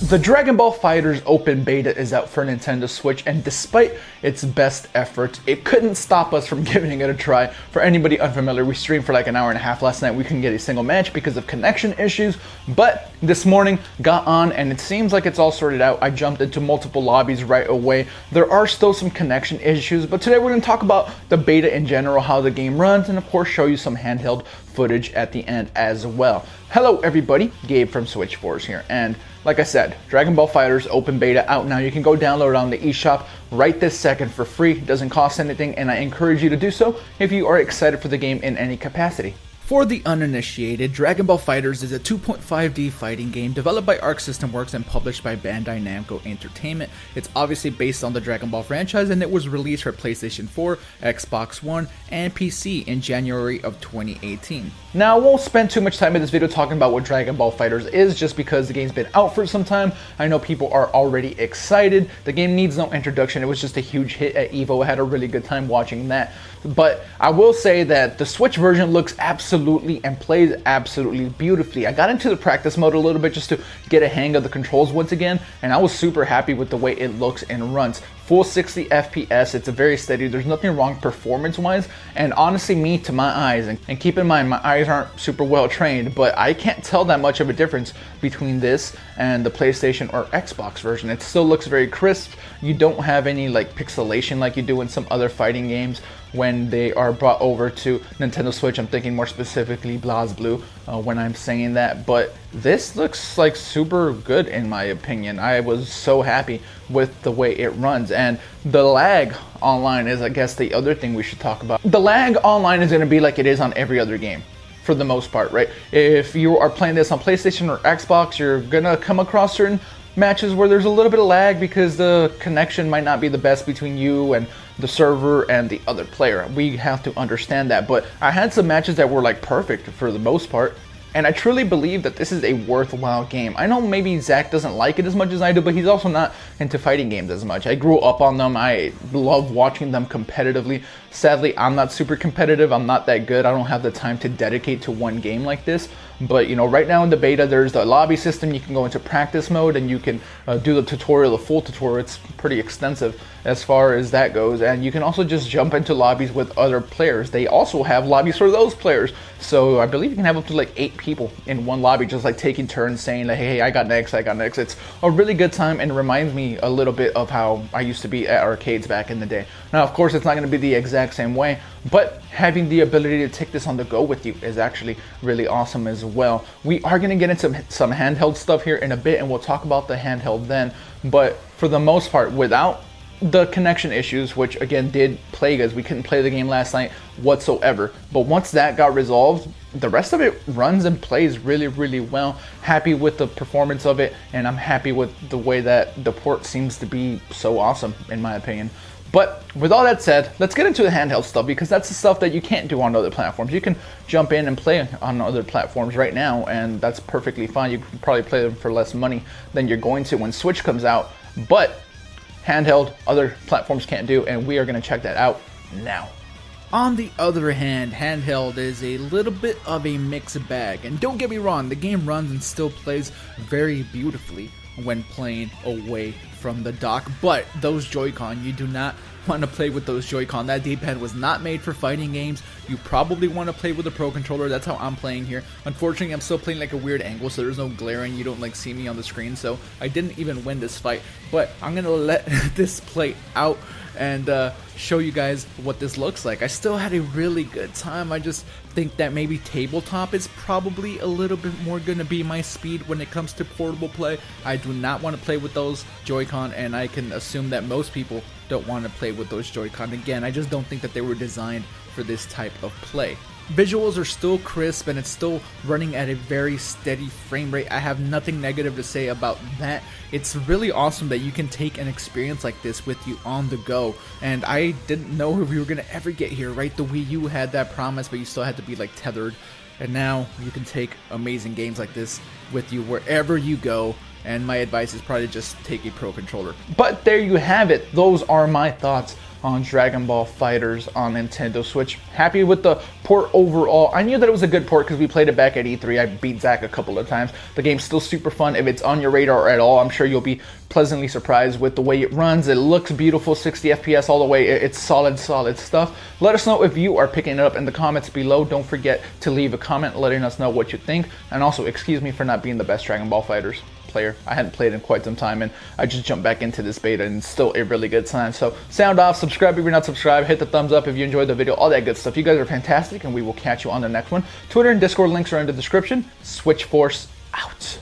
The Dragon Ball FighterZ open beta is out for Nintendo Switch, and despite its best efforts, it couldn't stop us from giving it a try. For anybody unfamiliar, we streamed for like an hour and a half last night. We couldn't get a single match because of connection issues, but this morning got on and it seems like it's all sorted out. I jumped into multiple lobbies right away. There are still some connection issues, but today we're going to talk about the beta in general, how the game runs, and of course show you some handheld footage at the end as well. Hello everybody, Gabe from Switch Force here, and like I said, Dragon Ball FighterZ open beta out now. You can go download it on the eShop right this second for free. It doesn't cost anything, and I encourage you to do so if you are excited for the game in any capacity. For the uninitiated, Dragon Ball FighterZ is a 2.5D fighting game developed by Arc System Works and published by Bandai Namco Entertainment. It's obviously based on the Dragon Ball franchise, and it was released for PlayStation 4, Xbox One, and PC in January of 2018. Now, I won't spend too much time in this video talking about what Dragon Ball FighterZ is, just because the game's been out for some time. I know people are already excited. The game needs no introduction. It was just a huge hit at EVO. I had a really good time watching that. But I will say that the Switch version looks absolutely and plays absolutely beautifully. I got into the practice mode a little bit just to get a hang of the controls once again, and I was super happy with the way it looks and runs. Full 60 FPS, it's a very steady, there's nothing wrong performance-wise, and honestly, to my eyes, and keep in mind, my eyes aren't super well trained, but I can't tell that much of a difference between this and the PlayStation or Xbox version. It still looks very crisp. You don't have any like pixelation like you do in some other fighting games when they are brought over to Nintendo Switch. I'm thinking more specifically BlazBlue when I'm saying that, but this looks like super good in my opinion. I was so happy with the way it runs, and the lag online is, I guess, the other thing we should talk about. The lag online is going to be like it is on every other game for the most part, right? If you are playing this on PlayStation or Xbox, you're gonna come across certain matches where there's a little bit of lag because the connection might not be the best between you and the server and the other player. We have to understand that, but I had some matches that were like perfect for the most part, and I truly believe that this is a worthwhile game. I know maybe Zach doesn't like it as much as I do, but he's also not into fighting games as much. I grew up on them. I love watching them competitively. Sadly, I'm not super competitive. I'm not that good. I don't have the time to dedicate to one game like this. But you know, right now in the beta, there's the lobby system. You can go into practice mode and you can do the tutorial, the full tutorial. It's pretty extensive as far as that goes. And you can also just jump into lobbies with other players. They also have lobbies for those players. So I believe you can have up to like 8 people in one lobby, just like taking turns saying like, hey, I got next, I got next. It's a really good time and it reminds me a little bit of how I used to be at arcades back in the day. Now, of course, it's not going to be the exact same way, but having the ability to take this on the go with you is actually really awesome as well. We are going to get into some handheld stuff here in a bit, and we'll talk about the handheld then. But for the most part, without the connection issues, which again did plague us, we couldn't play the game last night whatsoever. But once that got resolved, the rest of it runs and plays really, really well. Happy with the performance of it, and I'm happy with the way that the port seems to be so awesome, in my opinion. But with all that said, let's get into the handheld stuff, because that's the stuff that you can't do on other platforms. You can jump in and play on other platforms right now, and that's perfectly fine. You can probably play them for less money than you're going to when Switch comes out. But handheld, other platforms can't do, and we are going to check that out now. On the other hand, handheld is a little bit of a mixed bag. And don't get me wrong, the game runs and still plays very beautifully when playing away from the dock, but those Joy-Con, you do not want to play with those Joy-Con. That D-pad was not made for fighting games. You probably want to play with a Pro Controller. That's how I'm playing here. Unfortunately, I'm still playing like a weird angle, so there's no glaring. You don't like see me on the screen, so I didn't even win this fight, but I'm gonna let this play out and show you guys what this looks like. I still had a really good time. I just think that maybe tabletop is probably a little bit more gonna be my speed when it comes to portable play. I do not want to play with those Joy-Con, and I can assume that most people don't want to play with those Joy-Con. Again, I just don't think that they were designed for this type of play. Visuals are still crisp and it's still running at a very steady frame rate. I have nothing negative to say about that. It's really awesome that you can take an experience like this with you on the go, and I didn't know if we were gonna ever get here, right? The Wii U had that promise, but you still had to be like tethered, and now you can take amazing games like this with you wherever you go. And my advice is probably just take a Pro Controller. But there you have it. Those are my thoughts on Dragon Ball FighterZ on Nintendo Switch. Happy with the port overall. I knew that it was a good port because we played it back at E3. I beat Zach a couple of times. The game's still super fun. If it's on your radar at all, I'm sure you'll be pleasantly surprised with the way it runs. It looks beautiful, 60 FPS all the way. It's solid stuff. Let us know if you are picking it up in the comments below. Don't forget to leave a comment letting us know what you think. And also, excuse me for not being the best Dragon Ball FighterZ player. I hadn't played in quite some time, and I just jumped back into this beta, and it's still a really good sign. So sound off, subscribe if you're not subscribed, hit the thumbs up if you enjoyed the video, all that good stuff. You guys are fantastic, and we will catch you on the next one. Twitter and Discord links are in the description. Switch Force out.